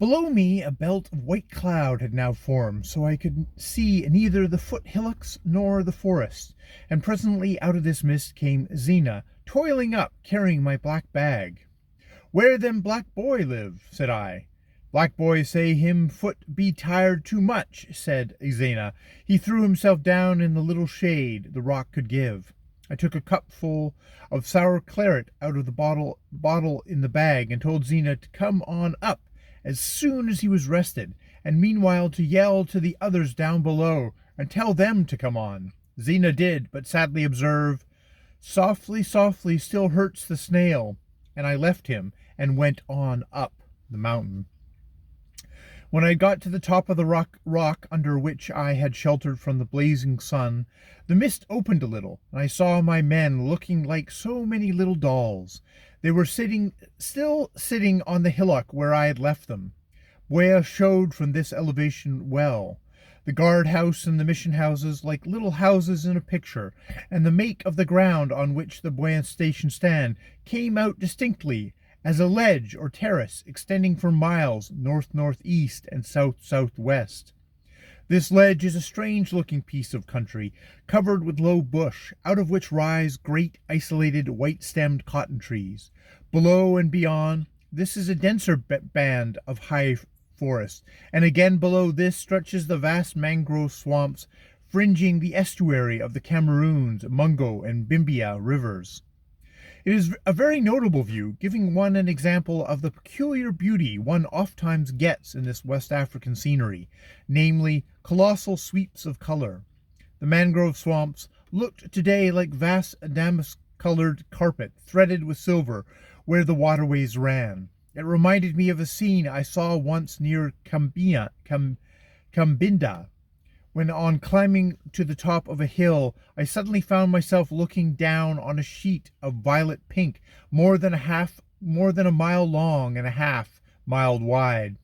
Below me, a belt of white cloud had now formed, so I could see neither the foot hillocks nor the forest, and presently out of this mist came Zena, toiling up, carrying my black bag. "Where them black boy live?" said I. "Black boy say him foot be tired too much," said Zena. "He threw himself down in the little shade the rock could give." I took a cupful of sour claret out of the bottle in the bag and told Zena to come on up as soon as he was rested, and meanwhile to yell to the others down below and tell them to come on. Zena did, but sadly observed, "Softly, softly still hurts the snail," and I left him and went on up the mountain. When I got to the top of the rock under which I had sheltered from the blazing sun, the mist opened a little, and I saw my men looking like so many little dolls. They were still sitting on the hillock where I had left them. Buea showed from this elevation well. The guard-house and the mission houses, like little houses in a picture, and the make of the ground on which the Buea station stand, came out distinctly, as a ledge or terrace extending for miles north-northeast and south-southwest. This ledge is a strange-looking piece of country, covered with low bush, out of which rise great isolated white-stemmed cotton trees. Below and beyond, this is a denser band of high forest, and again below this stretches the vast mangrove swamps fringing the estuary of the Cmrrns, Mungo, and Bimbia rivers. It is a very notable view, giving one an example of the peculiar beauty one ofttimes gets in this West African scenery, namely, colossal sweeps of color. The mangrove swamps looked today like vast damask-colored carpet threaded with silver where the waterways ran. It reminded me of a scene I saw once near Cambinda, when on climbing to the top of a hill, I suddenly found myself looking down on a sheet of violet pink more than a mile long and a half mile wide.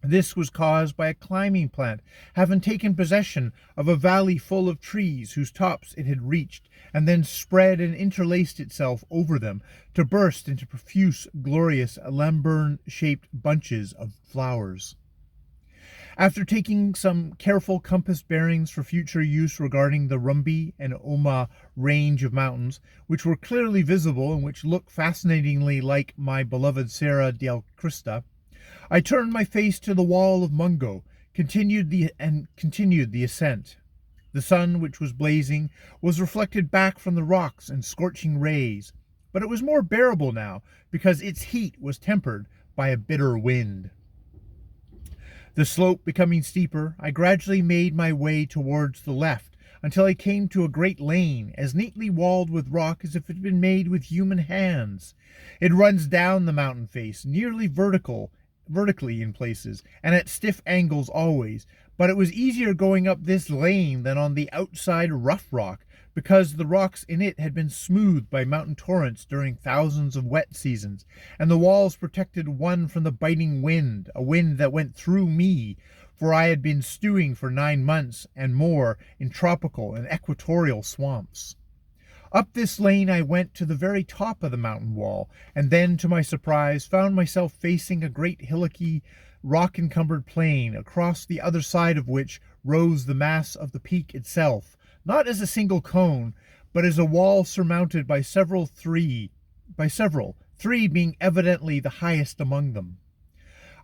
This was caused by a climbing plant having taken possession of a valley full of trees whose tops it had reached, and then spread and interlaced itself over them to burst into profuse, glorious, lambern-shaped bunches of flowers. After taking some careful compass bearings for future use regarding the Rumbi and Oma range of mountains, which were clearly visible and which looked fascinatingly like my beloved Serra del Crista, I turned my face to the wall of Mungo, continued the ascent. The sun, which was blazing, was reflected back from the rocks in scorching rays, but it was more bearable now because its heat was tempered by a bitter wind. The slope becoming steeper, I gradually made my way towards the left until I came to a great lane, as neatly walled with rock as if it had been made with human hands. It runs down the mountain face, nearly vertically in places, and at stiff angles always, but it was easier going up this lane than on the outside rough rock, because the rocks in it had been smoothed by mountain torrents during thousands of wet seasons, and the walls protected one from the biting wind, a wind that went through me, for I had been stewing for 9 months and more in tropical and equatorial swamps. Up this lane I went to the very top of the mountain wall, and then, to my surprise, found myself facing a great hillocky, rock-encumbered plain, across the other side of which rose the mass of the peak itself, not as a single cone, but as a wall surmounted by three being evidently the highest among them.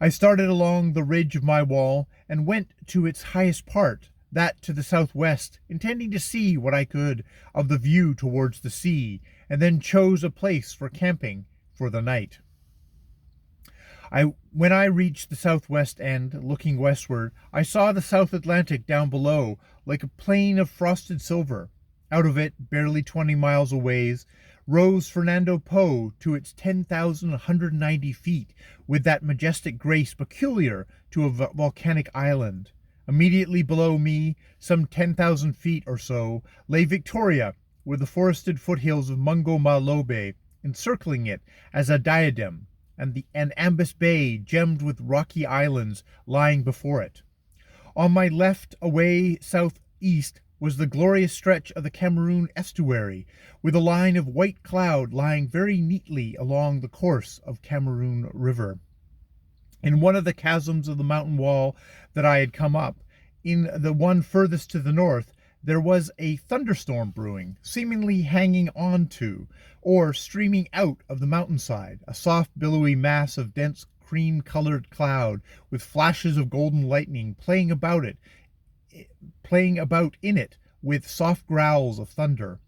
I started along the ridge of my wall and went to its highest part, that to the southwest, intending to see what I could of the view towards the sea, and then chose a place for camping for the night. When I reached the southwest end, looking westward, I saw the South Atlantic down below, like a plain of frosted silver. Out of it, barely 20 miles away, rose Fernando Po to its 10,190 feet, with that majestic grace peculiar to a volcanic island. Immediately below me, some 10,000 feet or so, lay Victoria, with the forested foothills of Mungo Malobe encircling it as a diadem, and Ambas Bay, gemmed with rocky islands, lying before it. On my left, away southeast, was the glorious stretch of the Cmrrn estuary, with a line of white cloud lying very neatly along the course of Cmrrn River. In one of the chasms of the mountain wall that I had come up, in the one furthest to the north, there was a thunderstorm brewing, seemingly hanging on to, or streaming out of the mountainside, a soft billowy mass of dense cream-colored cloud, with flashes of golden lightning playing about in it with soft growls of thunder.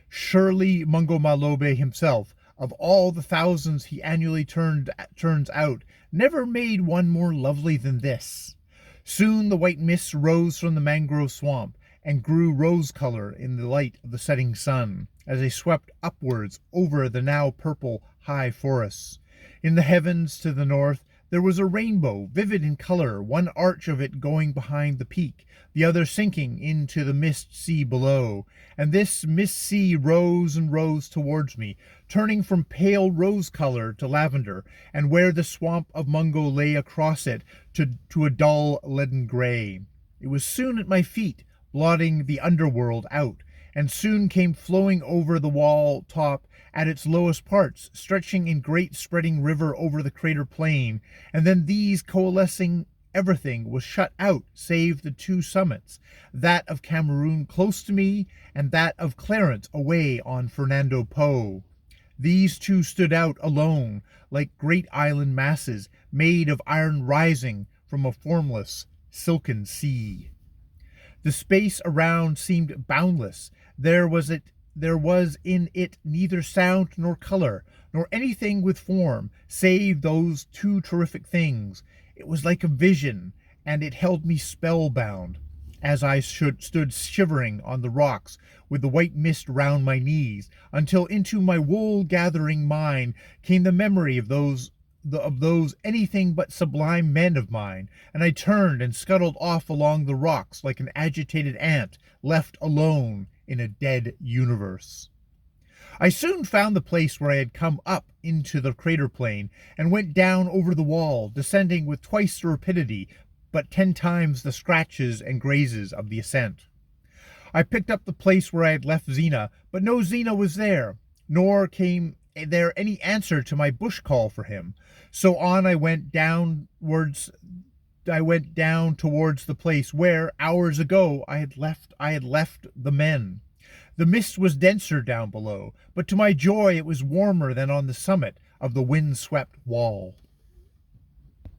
Surely Mungo Malobe himself, of all the thousands he annually turns out, never made one more lovely than this. Soon the white mists rose from the mangrove swamp and grew rose-color in the light of the setting sun, as they swept upwards over the now purple high forests. In the heavens to the north there was a rainbow, vivid in color, one arch of it going behind the peak, the other sinking into the mist sea below, and this mist sea rose and rose towards me, turning from pale rose color to lavender, and where the swamp of Mungo lay across it to a dull leaden gray. It was soon at my feet, blotting the underworld out, and soon came flowing over the wall top at its lowest parts, stretching in great spreading river over the crater plain, and then these coalescing everything was shut out save the two summits, that of Cameroon close to me, and that of Clarence away on Fernando Po. These two stood out alone, like great island masses made of iron rising from a formless, silken sea. The space around seemed boundless. There was in it neither sound nor color, nor anything with form, save those two terrific things. It was like a vision, and it held me spellbound, as I stood shivering on the rocks, with the white mist round my knees, until into my wool-gathering mind came the memory of those anything but sublime men of mine, and I turned and scuttled off along the rocks like an agitated ant left alone in a dead universe. I soon found the place where I had come up into the crater plain, and went down over the wall, descending with twice the rapidity, but 10 times the scratches and grazes of the ascent. I picked up the place where I had left Zena, but no Zena was there, nor came there any answer to my bush call for him. So on I went down towards the place where, hours ago, I had left the men. The mist was denser down below, but to my joy it was warmer than on the summit of the wind-swept wall.